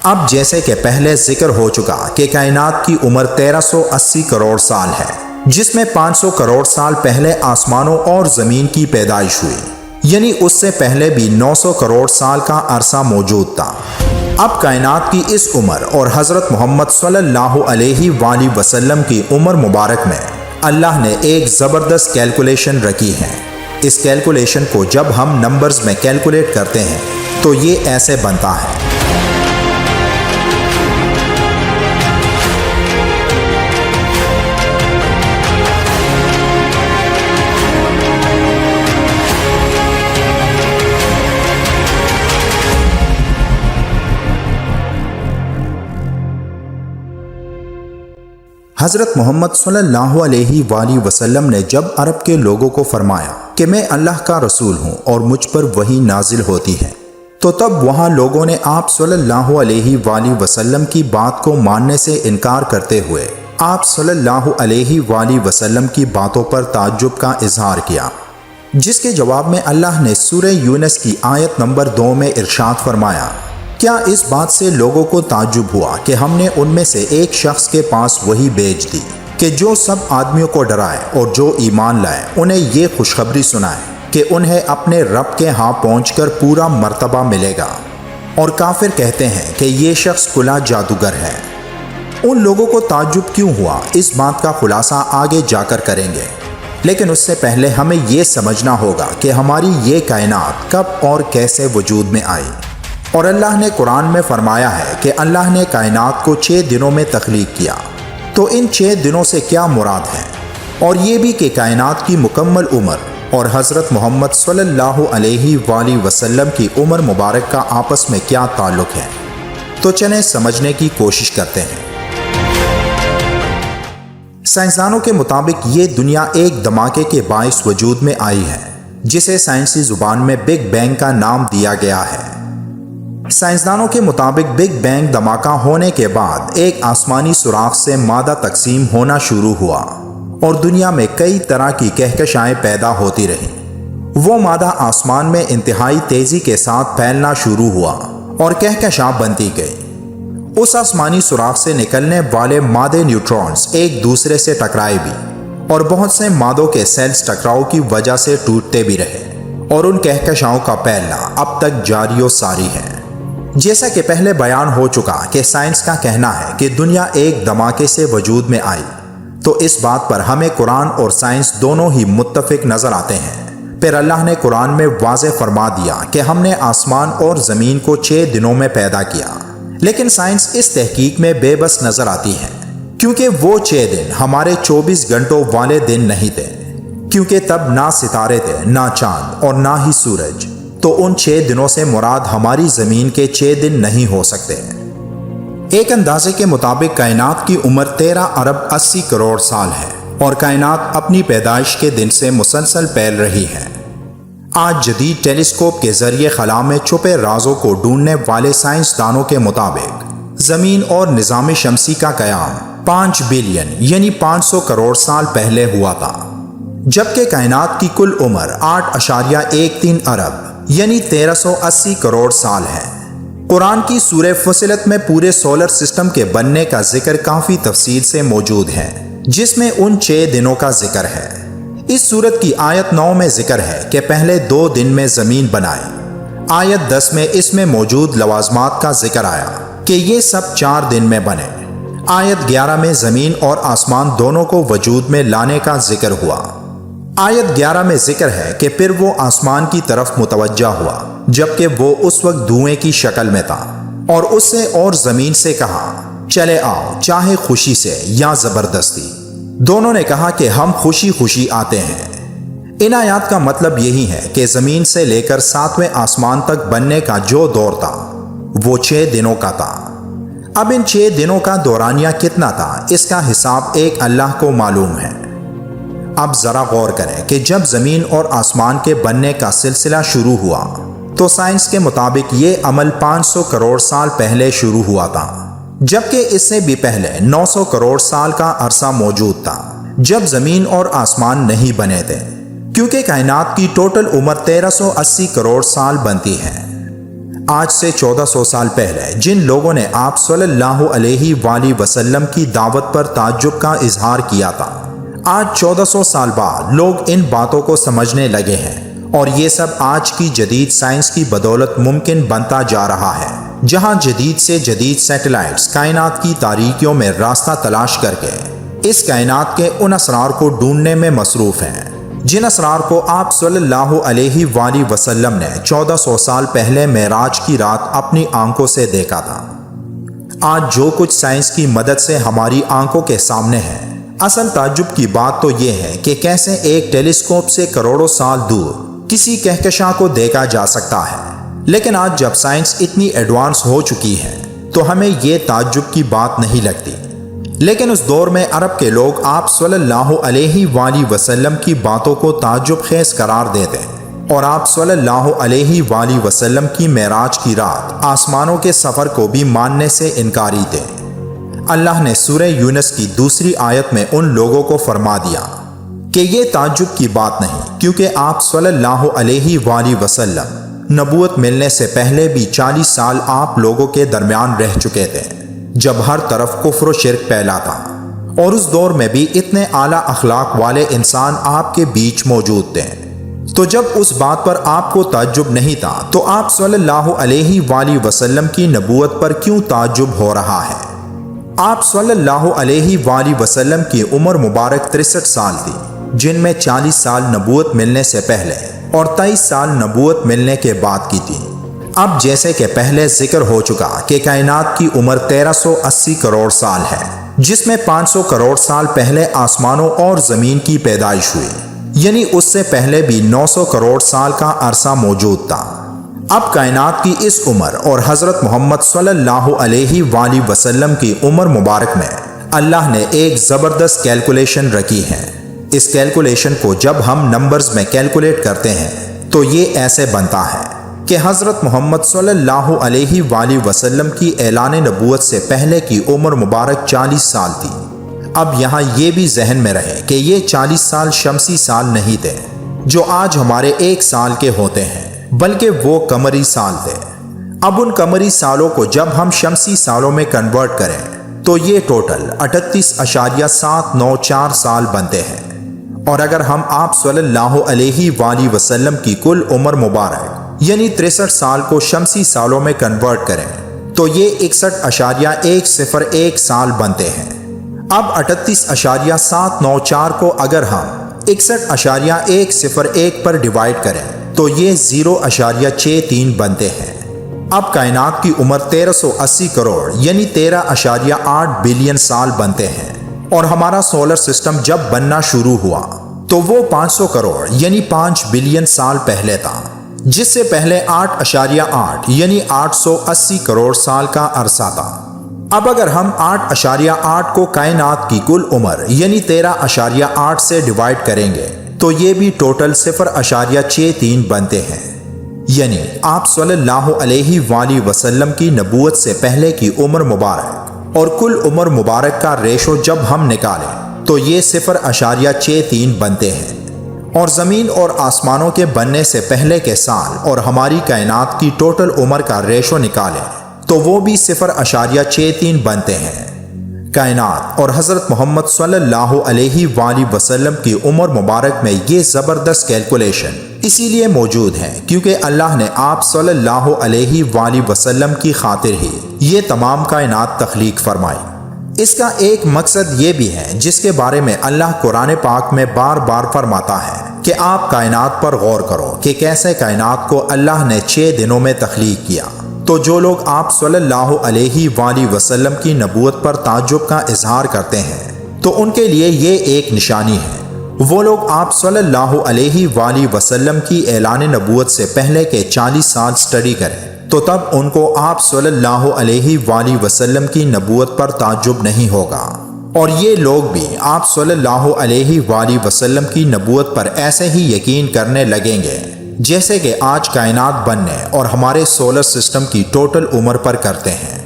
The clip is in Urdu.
اب جیسے کہ پہلے ذکر ہو چکا کہ کائنات کی عمر 1380 کروڑ سال ہے، جس میں 500 کروڑ سال پہلے آسمانوں اور زمین کی پیدائش ہوئی، یعنی اس سے پہلے بھی 900 کروڑ سال کا عرصہ موجود تھا۔ اب کائنات کی اس عمر اور حضرت محمد صلی اللہ علیہ وآلہ وسلم کی عمر مبارک میں اللہ نے ایک زبردست کیلکولیشن رکھی ہے۔ اس کیلکولیشن کو جب ہم نمبرز میں کیلکولیٹ کرتے ہیں تو یہ ایسے بنتا ہے۔ حضرت محمد صلی اللہ علیہ وآلہ وسلم نے جب عرب کے لوگوں کو فرمایا کہ میں اللہ کا رسول ہوں اور مجھ پر وحی نازل ہوتی ہے، تو تب وہاں لوگوں نے آپ صلی اللہ علیہ وآلہ وسلم کی بات کو ماننے سے انکار کرتے ہوئے آپ صلی اللہ علیہ وآلہ وسلم کی باتوں پر تعجب کا اظہار کیا، جس کے جواب میں اللہ نے سورہ یونس کی آیت نمبر 2 میں ارشاد فرمایا، کیا اس بات سے لوگوں کو تعجب ہوا کہ ہم نے ان میں سے ایک شخص کے پاس وحی بھیج دی کہ جو سب آدمیوں کو ڈرائے اور جو ایمان لائے انہیں یہ خوشخبری سنائے کہ انہیں اپنے رب کے ہاں پہنچ کر پورا مرتبہ ملے گا، اور کافر کہتے ہیں کہ یہ شخص کھلا جادوگر ہے۔ ان لوگوں کو تعجب کیوں ہوا، اس بات کا خلاصہ آگے جا کر کریں گے، لیکن اس سے پہلے ہمیں یہ سمجھنا ہوگا کہ ہماری یہ کائنات کب اور کیسے وجود میں آئی۔ اور اللہ نے قرآن میں فرمایا ہے کہ اللہ نے کائنات کو 6 دنوں میں تخلیق کیا، تو ان 6 دنوں سے کیا مراد ہے، اور یہ بھی کہ کائنات کی مکمل عمر اور حضرت محمد صلی اللہ علیہ وآلہ وسلم کی عمر مبارک کا آپس میں کیا تعلق ہے۔ تو چلیں سمجھنے کی کوشش کرتے ہیں۔ سائنسدانوں کے مطابق یہ دنیا ایک دھماکے کے باعث وجود میں آئی ہے، جسے سائنسی زبان میں بگ بینگ کا نام دیا گیا ہے۔ سائنسدانوں کے مطابق بگ بینگ دھماکہ ہونے کے بعد ایک آسمانی سوراخ سے مادہ تقسیم ہونا شروع ہوا اور دنیا میں کئی طرح کی کہکشائیں پیدا ہوتی رہیں۔ وہ مادہ آسمان میں انتہائی تیزی کے ساتھ پھیلنا شروع ہوا اور کہکشاں بنتی گئی۔ اس آسمانی سوراخ سے نکلنے والے مادے نیوٹرونز ایک دوسرے سے ٹکرائے بھی، اور بہت سے مادوں کے سیلز ٹکراؤ کی وجہ سے ٹوٹتے بھی رہے، اور ان کہکشاؤں کا پھیلنا اب تک جاری و ساری ہے۔ جیسا کہ پہلے بیان ہو چکا کہ سائنس کا کہنا ہے کہ دنیا ایک دھماکے سے وجود میں آئی، تو اس بات پر ہمیں قرآن اور سائنس دونوں ہی متفق نظر آتے ہیں۔ پھر اللہ نے قرآن میں واضح فرما دیا کہ ہم نے آسمان اور زمین کو 6 دنوں میں پیدا کیا، لیکن سائنس اس تحقیق میں بے بس نظر آتی ہے، کیونکہ وہ 6 دن ہمارے 24 گھنٹوں والے دن نہیں تھے، کیونکہ تب نہ ستارے تھے، نہ چاند اور نہ ہی سورج، تو ان 6 دنوں سے مراد ہماری زمین کے 6 دن نہیں ہو سکتے۔ ایک اندازے کے مطابق کائنات کی عمر 13 ارب 80 کروڑ سال ہے، اور کائنات اپنی پیدائش کے دن سے مسلسل پھیل رہی ہے۔ آج جدید ٹیلیسکوپ کے ذریعے خلا میں چھپے رازوں کو ڈھونڈنے والے سائنسدانوں کے مطابق زمین اور نظام شمسی کا قیام 5 بلین یعنی 500 کروڑ سال پہلے ہوا تھا، جبکہ کائنات کی کل عمر 8.13 ارب یعنی 1380 کروڑ سال ہے۔ قرآن کی سورہ فصلت میں پورے سولر سسٹم کے بننے کا ذکر کافی تفصیل سے موجود ہے، جس میں ان 6 دنوں کا ذکر ہے۔ اس سورت کی آیت 9 میں ذکر ہے کہ پہلے 2 دن میں زمین بنائی۔ آیت 10 میں اس میں موجود لوازمات کا ذکر آیا کہ یہ سب 4 دن میں بنے۔ آیت 11 میں زمین اور آسمان دونوں کو وجود میں لانے کا ذکر ہوا۔ آیت 11 میں ذکر ہے کہ پھر وہ آسمان کی طرف متوجہ ہوا، جبکہ وہ اس وقت دھوئیں کی شکل میں تھا، اور اس سے اور زمین سے کہا، چلے آؤ، چاہے خوشی سے یا زبردستی۔ دونوں نے کہا کہ ہم خوشی خوشی آتے ہیں۔ ان آیات کا مطلب یہی ہے کہ زمین سے لے کر 7ویں آسمان تک بننے کا جو دور تھا وہ 6 دنوں کا تھا۔ اب ان 6 دنوں کا دورانیہ کتنا تھا، اس کا حساب ایک اللہ کو معلوم ہے۔ اب ذرا غور کریں کہ جب زمین اور آسمان کے بننے کا سلسلہ شروع ہوا تو سائنس کے مطابق یہ عمل 500 کروڑ سال پہلے شروع ہوا تھا، جبکہ اس سے بھی پہلے 900 کروڑ سال کا عرصہ موجود تھا جب زمین اور آسمان نہیں بنے تھے، کیونکہ کائنات کی ٹوٹل عمر 1380 کروڑ سال بنتی ہے۔ آج سے 1400 سال پہلے جن لوگوں نے آپ صلی اللہ علیہ وآلہ وسلم کی دعوت پر تعجب کا اظہار کیا تھا، آج 1400 سال بعد لوگ ان باتوں کو سمجھنے لگے ہیں، اور یہ سب آج کی جدید سائنس کی بدولت ممکن بنتا جا رہا ہے، جہاں جدید سے جدید سیٹلائٹس کائنات کی تاریکیوں میں راستہ تلاش کر کے اس کائنات کے ان اسرار کو ڈھونڈنے میں مصروف ہیں جن اسرار کو آپ صلی اللہ علیہ وآلہ وسلم نے 1400 سال پہلے معراج کی رات اپنی آنکھوں سے دیکھا تھا۔ آج جو کچھ سائنس کی مدد سے ہماری آنکھوں کے سامنے ہے، اصل تعجب کی بات تو یہ ہے کہ کیسے ایک ٹیلیسکوپ سے کروڑوں سال دور کسی کہکشاں کو دیکھا جا سکتا ہے، لیکن آج جب سائنس اتنی ایڈوانس ہو چکی ہے تو ہمیں یہ تعجب کی بات نہیں لگتی، لیکن اس دور میں عرب کے لوگ آپ صلی اللہ علیہ وآلہ وسلم کی باتوں کو تعجب خیز قرار دیتے اور آپ صلی اللہ علیہ وآلہ وسلم کی معراج کی رات آسمانوں کے سفر کو بھی ماننے سے انکاری تھے۔ اللہ نے سورہ یونس کی دوسری آیت میں ان لوگوں کو فرما دیا کہ یہ تعجب کی بات نہیں، کیونکہ آپ صلی اللہ علیہ وآلہ وسلم نبوت ملنے سے پہلے بھی 40 سال آپ لوگوں کے درمیان رہ چکے تھے، جب ہر طرف کفر و شرک پھیلا تھا، اور اس دور میں بھی اتنے اعلیٰ اخلاق والے انسان آپ کے بیچ موجود تھے۔ تو جب اس بات پر آپ کو تعجب نہیں تھا تو آپ صلی اللہ علیہ وآلہ وسلم کی نبوت پر کیوں تعجب ہو رہا ہے؟ آپ صلی اللہ علیہ وآلہ وسلم کی عمر مبارک 63 سال تھی، جن میں 40 سال نبوت ملنے سے پہلے اور 23 سال نبوت ملنے کے بعد کی تھی۔ اب جیسے کہ پہلے ذکر ہو چکا کہ کائنات کی عمر 1380 کروڑ سال ہے، جس میں 500 کروڑ سال پہلے آسمانوں اور زمین کی پیدائش ہوئی، یعنی اس سے پہلے بھی 900 کروڑ سال کا عرصہ موجود تھا۔ اب کائنات کی اس عمر اور حضرت محمد صلی اللہ علیہ وآلہ وسلم کی عمر مبارک میں اللہ نے ایک زبردست کیلکولیشن رکھی ہے۔ اس کیلکولیشن کو جب ہم نمبرز میں کیلکولیٹ کرتے ہیں تو یہ ایسے بنتا ہے کہ حضرت محمد صلی اللہ علیہ وآلہ وسلم کی اعلان نبوت سے پہلے کی عمر مبارک 40 سال تھی۔ اب یہاں یہ بھی ذہن میں رہے کہ یہ 40 سال شمسی سال نہیں تھے جو آج ہمارے 1 سال کے ہوتے ہیں، بلکہ وہ قمری سال تھے۔ اب ان قمری سالوں کو جب ہم شمسی سالوں میں کنورٹ کریں تو یہ ٹوٹل 38.794 سال بنتے ہیں، اور اگر ہم آپ صلی اللہ علیہ وآلہ وسلم کی کل عمر مبارک یعنی 63 سال کو شمسی سالوں میں کنورٹ کریں تو یہ 61.101 سال بنتے ہیں۔ اب 38.794 کو اگر ہم 61.101 پر ڈیوائڈ کریں تو یہ 0.63 بنتے ہیں۔ اب کائنات کی عمر 1380 کروڑ یعنی 13.8 بلین سال بنتے ہیں، اور ہمارا سولر سسٹم جب بننا شروع ہوا تو وہ 500 کروڑ یعنی 5 بلین سال پہلے تھا، جس سے پہلے 8.8 یعنی 880 کروڑ سال کا عرصہ تھا۔ اب اگر ہم 8.8 کو کائنات کی کل عمر یعنی 13.8 سے ڈیوائڈ کریں گے تو یہ بھی ٹوٹل 0.63 بنتے ہیں، یعنی آپ صلی اللہ علیہ وآلہ وسلم کی نبوت سے پہلے کی عمر مبارک اور کل عمر مبارک کا ریشو جب ہم نکالیں تو یہ 0.63 بنتے ہیں، اور زمین اور آسمانوں کے بننے سے پہلے کے سال اور ہماری کائنات کی ٹوٹل عمر کا ریشو نکالیں تو وہ بھی 0.63 بنتے ہیں۔ کائنات اور حضرت محمد صلی اللہ علیہ وآلہ وسلم کی عمر مبارک میں یہ زبردست کیلکولیشن اسی لیے موجود ہے کیونکہ اللہ نے آپ صلی اللہ علیہ وآلہ وسلم کی خاطر ہی یہ تمام کائنات تخلیق فرمائی۔ اس کا ایک مقصد یہ بھی ہے جس کے بارے میں اللہ قرآن پاک میں بار بار فرماتا ہے کہ آپ کائنات پر غور کرو کہ کیسے کائنات کو اللہ نے 6 دنوں میں تخلیق کیا۔ تو جو لوگ آپ صلی اللہ علیہ وآلہ وسلم کی نبوت پر تعجب کا اظہار کرتے ہیں تو ان کے لیے یہ ایک نشانی ہے۔ وہ لوگ آپ صلی اللہ علیہ وآلہ وسلم کی اعلان نبوت سے پہلے کے 40 سال سٹڈی کریں تو تب ان کو آپ صلی اللہ علیہ وآلہ وسلم کی نبوت پر تعجب نہیں ہوگا، اور یہ لوگ بھی آپ صلی اللہ علیہ وآلہ وسلم کی نبوت پر ایسے ہی یقین کرنے لگیں گے جیسے کہ آج کائنات بننے اور ہمارے سولر سسٹم کی ٹوٹل عمر پر کرتے ہیں۔